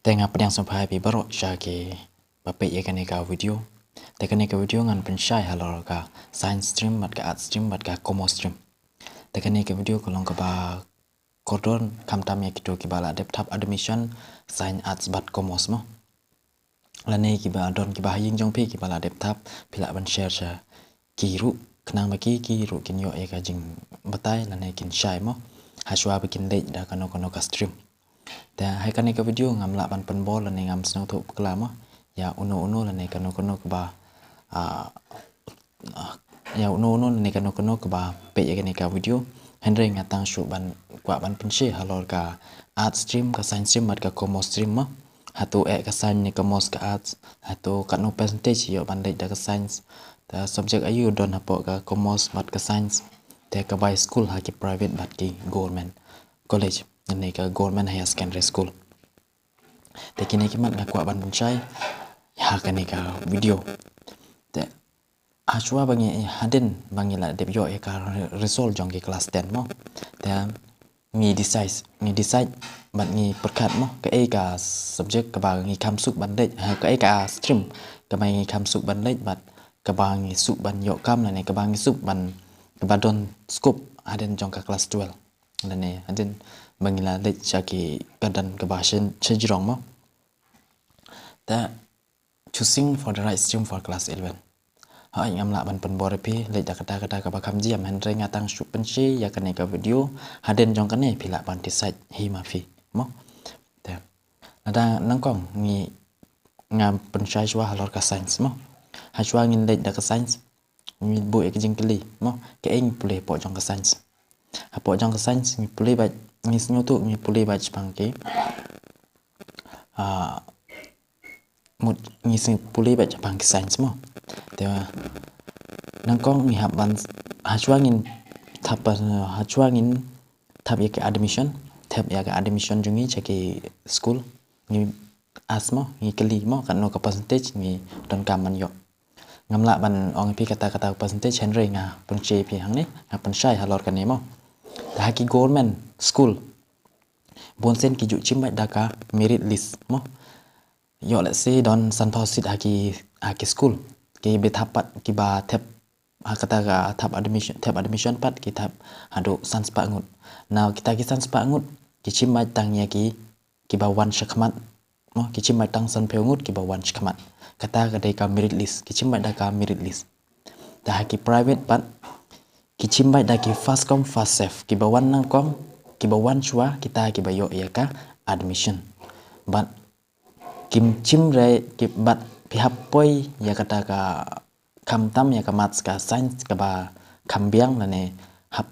Tengah pedang sampai pi barok syaki bape ye kane ka video. Te kane ka video ngan pensyai halor ka science stream mat ka art stream mat ka commerce stream. Te kane ka video kolong ka ba kodon kam tam ye kitu ki bala dep tap admission science arts bat commerce mo. Lane ki ba don ki ba ying jong pi ki bala dep tap pila ban share sha ki ru kenang ba ki ru kin yo ye ka jing batai lane kin syai mo. Haswa bikin lej da kano ka stream. Ta hai kan ka video ngam la ban pen bol ne ngam snow tu kelama ya uno ne kano ke ba ya uno ne kano ke ba pe ya ka video henry ngatang shu ban kwa ban pinche halor ka art stream ka science stream mat ka commerce stream ma hatu ka science ne commerce ka arts hatu ka no percentage yo ban da ka science ta subject ayu don hapo ka commerce mat ka science te ka by school ha ki private bat ki government college ne ka government higher secondary school te kini ki mat ngakwa ban bunchai ya ka ne ka video te ashwa bangi haden bangi la de yo ka result jong ki class 10 mo te ngi decide bat ngi perkat mo ka ka subject ka ba ngi kam suk ban de ka ka stream ka ba ngi kam suk ban de bat ka ba ngi suk ban yo kam la ne ka ba ngi suk ban ka ba don scope haden jong ka class 12 la ne haden bangila lej chaki kadan ka ba chejrong mo ta choosing for the right stream for class 11 ha ngam la ban pen bore pi lej da kata ka ba kam jiam hen reng atang shu penchi ya kan ka video haden jong kan ne pila ban decide hi ma fi mo ta ada nangkong ngi ngam penchai jwa halor ka science mo ha jwa ngin lej da ka science ngi bu ek jing kli mo ke eng pule po jong ka science ha po jong ka science ngi pule ba ngi snyo tu ngi pule ba chpang ke một ngi sing pule ba chpang ke science mo te nangkong ngi hab ban hachwangin thap ye ke admission thap ya ke admission jungi chaki school ngi asmo ngi kali mo kan no ka percentage ngi don kam man yo ngamla ban ong pi kata percentage henry nga punche pi hang ne ha punchai halor kan ne mo ta ki government school bonsen ki ju chimba daka merit list mo yo let's say don sanpau sit haki school ki be thapat ki ba thep kata ga thap admission pat ki thap hado sans pa ngut now kita ki sans pa ngut ki chimba tang ya ki ba wan shakmat mo ki chimba tang san peu ngut ki ba wan shakmat kata ga dai ka merit list ki chimba daka merit list ta haki private pat ki chimba daki first come first serve ki ba wan nang kom ki ba wan chua kita ki ba yo ya ka admission but kim chimre ki bat pihap poi ya kata ka kam tam ya ka maths ka science ka ba kam biang la ne hap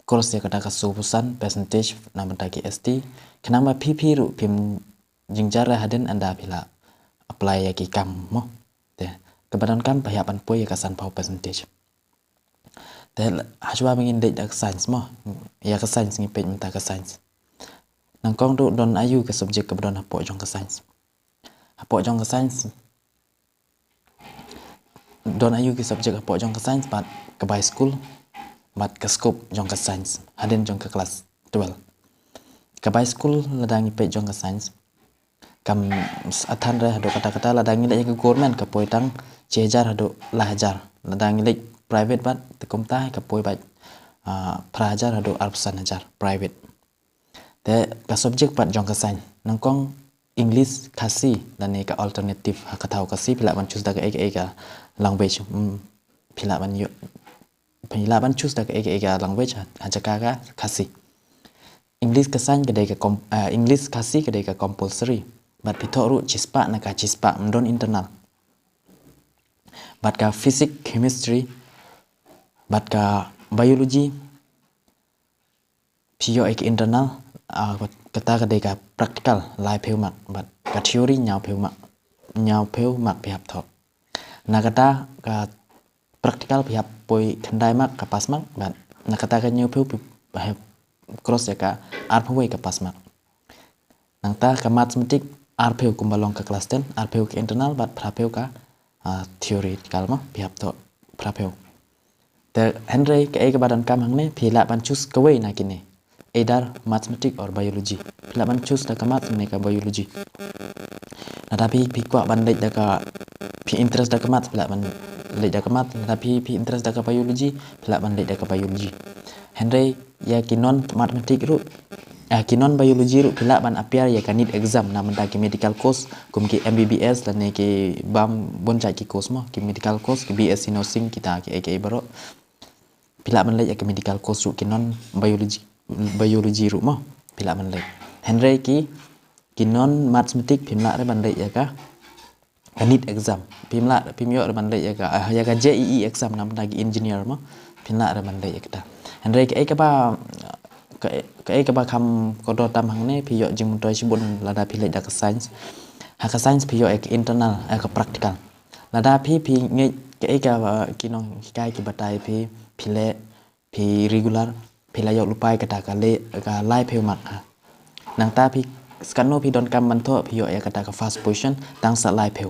course ya kata ka subusan percentage nama daki ST kenama PP ru pim jingjara haden anda pila apply ya ki kam mo te kebadan kam pahiapan poi ya ka san pau percentage te hajwa bangin de dak science mo ya ka science ngi pe minta ka science nang kong do don ayu ka subject ka don hapo jong ka science hapo jong ka science don ayu ki subject hapo jong ka science bat ka by school bat ka scope jong ka science haden jong ka class 12 ka by school ladang pe jong ka science kam athan ra hado kata ladang le ka government ka poitang chejar hado lahajar ladang le private bat te komta ka poi bat prajar hado arpsan hajar private te ka subject pat jong ka science nang kong English kasi dan ka alternative ka tau kasi pila ban choose da ka language pila ban choose da ka language ha jaka ka kasi English ka science ka dai ka English kasi ka dai ka compulsory bat pitoru chispa na ka chispa mdon internal bat ka physics chemistry bat ka biology pio ek internal kata ka deka practical lai peu mak bat ka theory nyau peu mak pihap thok na kata ka practical pihap poi thandai mak ka pas mak bat na kata ka nyau peu cross ya ka ar phoi ka pas mak nang ta ka mathematics ar peu kumbalong ka class 10 ar peu ka internal bat phra peu ka theory kalma pihap thok phra peu te henry ka badan kam hang ne phila ban choose ka wei na kini either mathematics or biology. Pila ban choose daka math neka biology. Tapi kuak ban lek daka pi interest daka math pila ban lek daka math, tapi pi interest daka biology pila ban lek daka biology. Henry ya kinon mathematics ru kinon biology ru pila ban appear ya kan need exam na menda ki medical course kum ki MBBS dan ki bam bon cai ki course mo ki medical course ki BSc nursing kita ki aka baro pila ban lek ya ki medical course ru kinon biology ru mo pila ban lek. Henry ki non mathematics pimla re ban lek ya ka need exam pimyo re ban lek ya ka JEE exam na menda ki engineer mo pimla re ban lek ya kita. Henry ke ba cái ba kham có đo tam hằng này thì dọ chừng tôi chỉ buồn là đa phi lệ đặc science hạt science thì dọ cái internal cái practical là đa phi nghe cái nó cái bát tai phi lệ phi regular phi là dọ lupai cái lệ cái live phi mặt nàng ta phi scanno phi don kam manto phi dọ cái fast position tăng sa live phi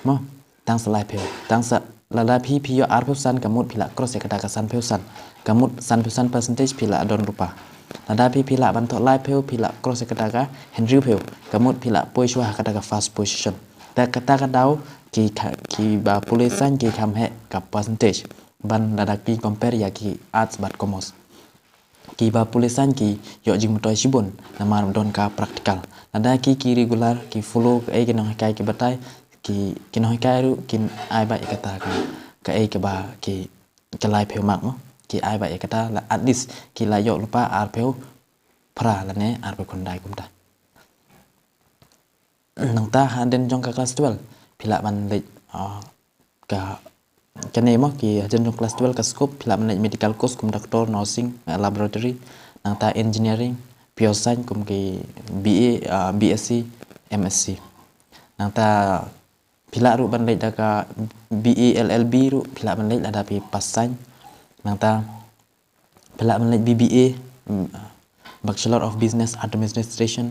mo tăng sa live phi tăng sa là đa phi dọ arpusan kamut phi là cross cái san phi san kamut san percentage phi là don lupa Nada pila bantu live pil pila cross kataga Henry pil kamut pila position kataga fast position. Ta kata kadau ki ba pulisan ki kam he ka percentage ban nada ki compare ya ki arts bat commerce. Ki ba pulisan ki yo jing mutoi sibun nama don ka practical. Nada ki regular ki follow ke no kai ki batai ki no kai ru kin ai ba kata ka ke ba ki live pil mak mo ki ai ba kata là at least ki la yo lupa arpeu pra la ne arpe kondai kumta nang ta haden jong ka class 12 pila ban le ka kene mo ki haden jong class 12 ka scope pila ban le medical course kum doctor nursing laboratory nang ta engineering pure science kum ki BA BSc MSc nang ta pila ru ban le da ka BA LLB ru pila ban le da pi pas science nang ta pila ban lek BBA Bachelor of Business Administration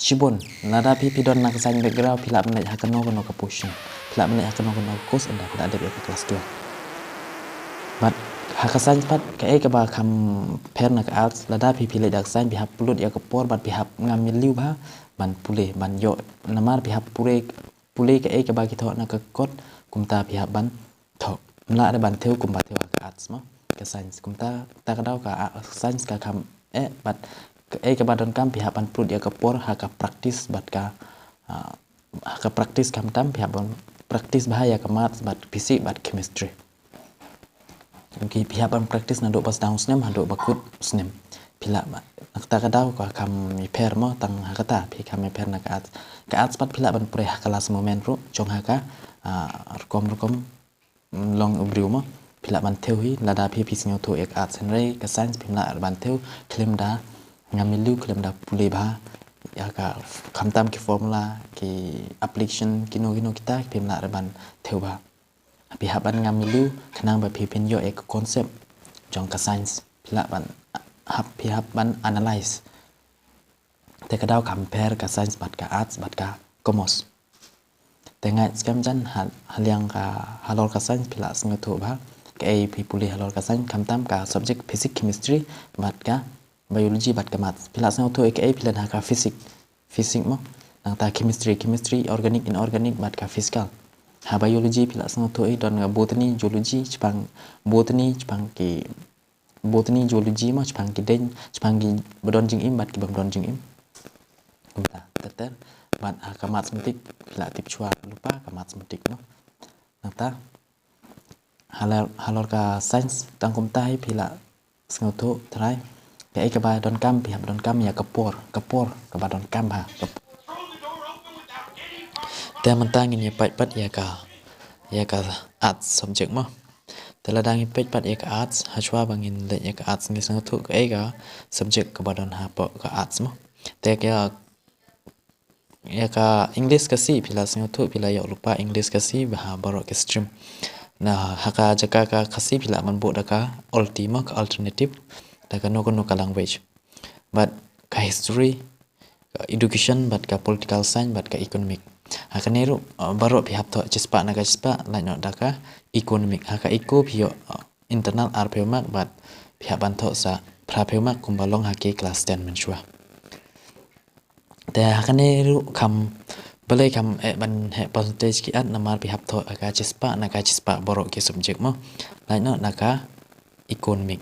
Shibon nada pi don nak sign background pila ban lek hakano kono ka portion pila ban lek hakano kono course anda pila ada ke kelas 2 but hakasan pat ka ba kam per nak arts lada pi lek dak sign bi hap pulut ya ke por bat bi hap ngamil liu ba ban pule ban yo namar bi hap pule ka ba ki tho nak kot kumta bi hap ban tho mla ada ban theo kum ba theo ka arts mo ke science kumta ta kadau ka science ka kam bat ke badan kam pihak ban prud ya ke por ha ka practice bat ka practice kam tam pihak ban practice bahaya ka math bat fisik bat chemistry ki pihak ban practice na do pas daun snem ha do bakut snem pila bat ta kadau ka kam mi per mo tang ha kata pi kam mi per na ka arts bat pila ban pre ha kelas moment ru jong ha ka rekom long ubriu mo pila ban theo hi lada pi singo to ek arts henry ka science pimla ban theo claim da ngamilu claim da pule ba ya ka khamtam ki formula ki application kino kita pimla ban theo ba pi haban ngamilu khanang ba pi pin yo ek concept jong ka science pila ban pi ban analyze te ka daw compare ka science bat ka arts bat ka commerce tengai scam jan hal yang ka halor ka science pila singo to ba cái pipuli halor ka san kam tam ka subject physics chemistry bat ka biology bat ka math pila sang to cái pilan ha ka physics mo nang ta chemistry organic inorganic bat ka physical ha biology pila sang to don botany geology chpang botany chpang ki botany geology mo chpang ki den chpang ki bodon jing im bat ki bam don jing im kumta teter bat ha ka mathematics pila tip chua lupa ka mathematics no nang ta halor ka science tang kum tai pila sngo to trai ke ba don kam pi don kam ya kapor ka ba don kam ha te man tang ni pat ya ka art subject mo te la dang pat ya ka arts ha chwa bangin le ya ka arts ni sngo to ka subject ka ba don ha po ka arts mo te ya ka english ka si pila sngo to pila ya lupa english ka si ba baro ke stream na haka jaka ka khasi pila man bo daka ultima ka alternative daka no ka language but ka history ka education but ka political science but ka economic haka neru baro pi hap to chispa na ka chispa la no daka economic haka eco pio internal rpo mak but pi hap ban tho sa pra pheu mak kum balong hake kelas 10 menshua te hakane ru kam balai kam ban he percentage ki at namar pi hap tho aka chispa borok ki subject mo lai no naka economic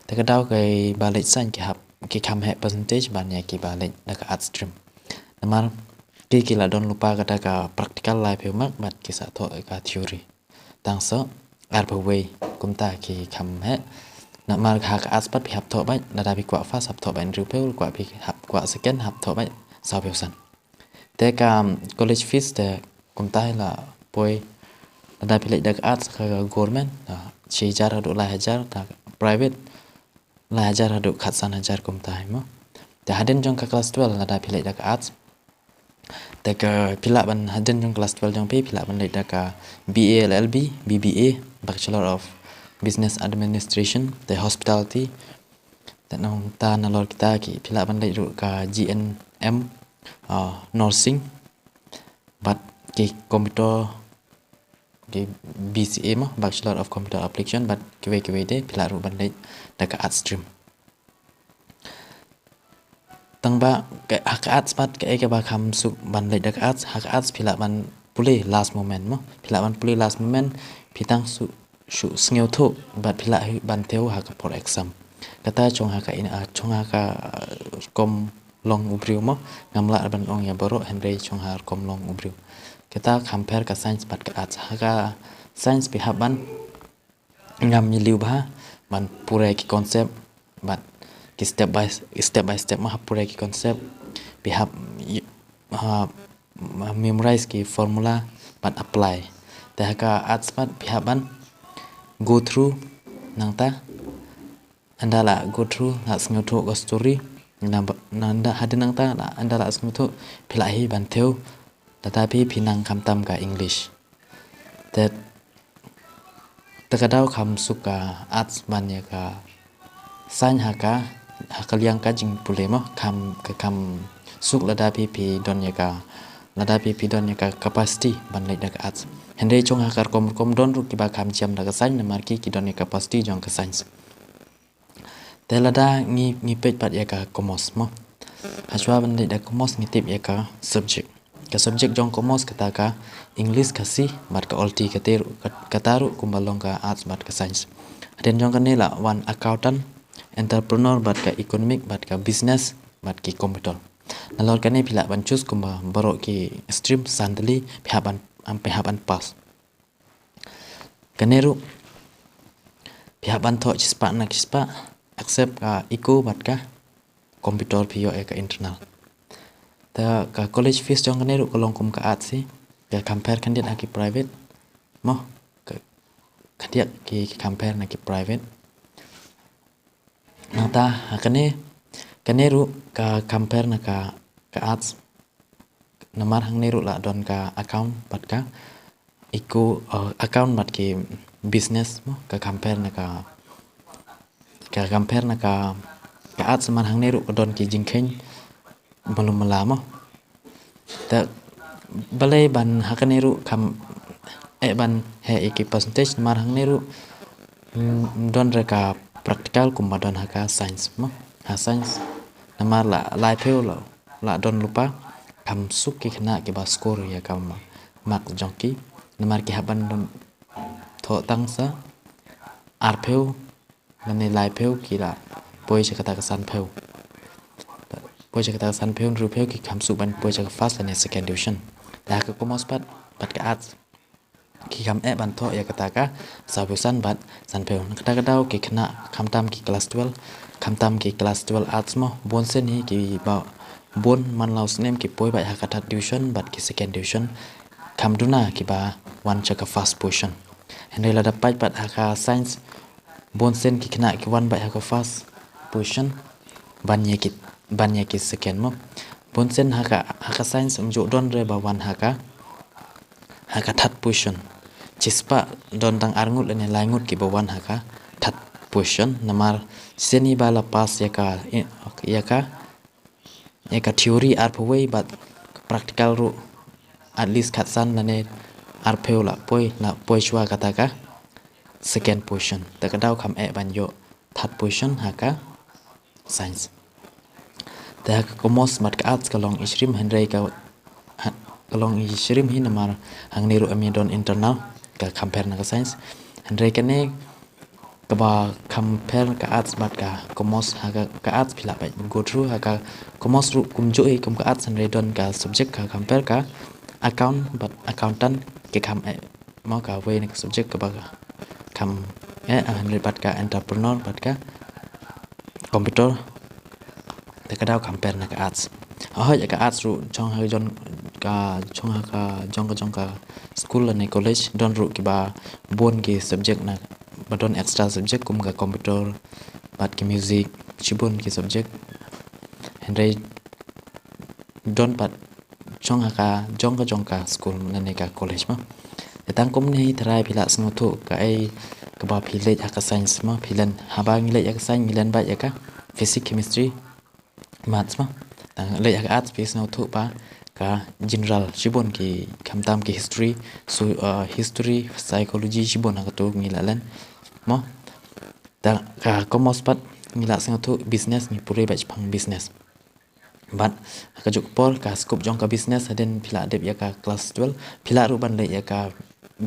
te kadau kai balik san ki hap ki kam he percentage ban ya ki balik naka art stream namar ki la don lupa kata ka practical life pheu mak bat ki sa tho ka theory tang so ar way kumta ki kam he namar ha ka aspat pi hap tho bai nada pi kwa fast hap tho bai ru peu kwa pi hap kwa second hap tho bai sao peu san te ka college fees te kumta la poi nada pi lek dak arts ka government chi jar adu la hajar ta private la hajar adu khatsan hajar kumta mo te haden jong ka class 12 nada pi lek dak arts te ka pila ban haden jong class 12 jong pi pila ban lek dak BA LLB BBA Bachelor of Business Administration te hospitality te nong ta nalor kita ki pila ban lek ru ka GNM nursing but ki computer ki BCA mo Bachelor of Computer Application but kiwe de pila ru ban lek dak art stream tang ba ke hak arts pat ke ba kham suk ban lek dak arts hak arts pila ban pulih last moment mo pila ban pulih last moment pitang su sngew tho bat pila ban teu hak for exam kata chong haka in chong haka kom long ubriu mo ngamla ban ong ya boro henry chong har kom long ubriu kita compare ka science bat ka arts haka science pi haban ngam ni liu ba ban pura ki concept bat ki step by step ma pura ki concept pi hap memorize ki formula bat apply te haka arts bat pi haban go through nangta andala go through na sngoto go story nanda hadin nangta andala sngoto philahi ban theu tatapi pinang khamtam ka english that takadau kham suka arts banya ka san haka hakaliang ka jing pulemo kam suk lada pi donya ka capacity ban lek dak arts hende chong hakar kom don ru ki ba kham jam dak san na marki ki donya capacity jong ka science telada ngi pej pat ya ka commerce mo hachwa ban lek dak commerce ngi tip ya ka subject jong commerce kata ka english ka si mat ka olti kataru kumbalong ka arts mat ka science den jong ka nela one accountant entrepreneur bat ka economic bat ka business bat ki computer nalor kane pila ban choose kumba borok ki stream sandali pihaban pass kaneru pihaban tho chispa accept ka eco bat ka computer pio ka internal ta ka college fees jong kaneru kolong kum ka art si ka compare kandiat aki private mo ka kandiat ki compare na ki private nata kaneru ka compare na ka arts namar hang neru la don ka account bat ka eco account bat ki business mo ka compare na ka arts man hang neru don ki jingkhen belum melama ta balai ban hakaneru kam ban he iki percentage mar hang neru don reka practical kumba don haka science mo ha science namar la life la don lupa kam suk ki khna ki ba score ya kam mak jongki namar ki haban don tho tang sa arpheu nane life ki la poi che kata ka san pheu poi che kata san pheu ru pheu ki kam suk ban poi che first and second division la ka commerce pat ka arts ki kam ban tho ya kata ka sabusan bat san pheu kata ka dau ki khna khamtam ki class 12 khamtam ki class 12 arts mo bon sen hi ki ba bon man laus nem ki poi ba hakata division bat ki second division khamduna ki ba one chaka first position henry la da pai pat haka science bon sen ki khna ki one ba haka first position banya ki second mo bon sen haka science umjo don re ba one haka third position chispa don tang arngut lene laingut ki ba one haka third position namar seni bala pass yaka theory ar phoi but practical ru at least khatsan lane ar pheu la poi chwa kata ka second position ta ka dau kham ban yo third position haka science. Dah komos mat ka arts kalong isrim Henry ka kalong isrim hi namar hang niru amidon internal ka compare na ka science Henry ka ne ka ba compare ka arts mat ka komos ha ka arts pila ba go through ha ka komos ru kum jo kum ka arts Henry don ka subject ka compare ka account but accountant ke kam mau ka way na subject ka ba kam Henry bat ka entrepreneur bat ka computerแต่ก็ได้คำเป็นนะก็อาร์ตก็อาร์ตรู้ช่องให้จนก็ช่องให้ก็จงก็สกูลในคอลเลจดอนรู้กี่บาบนกี่ subject นะบัดดอน extra subject กุมกับคอมพิวเตอร์บัดกี่ music ชิบนกี่ subject เห็นได้ดอนบัดช่องให้ก็จงก็สกูลในก็คอลเลจมั้งแต่ตั้งกุมนี้ทรายพิลาสนุทุก็ไอ้ก็บาพิเลจฮักไซน์มั้งพิลันหาบางพิเลจฮักไซน์พิลันบัดยากะ physics chemistry maths mah le jak arts piece no thu pa ka general chibon ki khamtam ki history so history psychology chibon ka tu ngila len mo ta ka commerce pat ngila sang thu business ni pure batch phang business but ka juk por ka scope jong ka business den phila dep ya ka class 12 phila ru ban le ya ka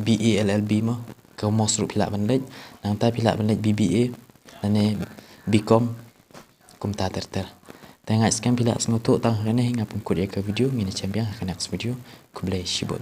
BA LLB mo commerce ru phila ban le nang ta phila ban le BBA ane BCom kum ta ter Tengok sekian bila semua tu tang kena hingga pun kod ya ke video ngini champion akan next video kublai shibun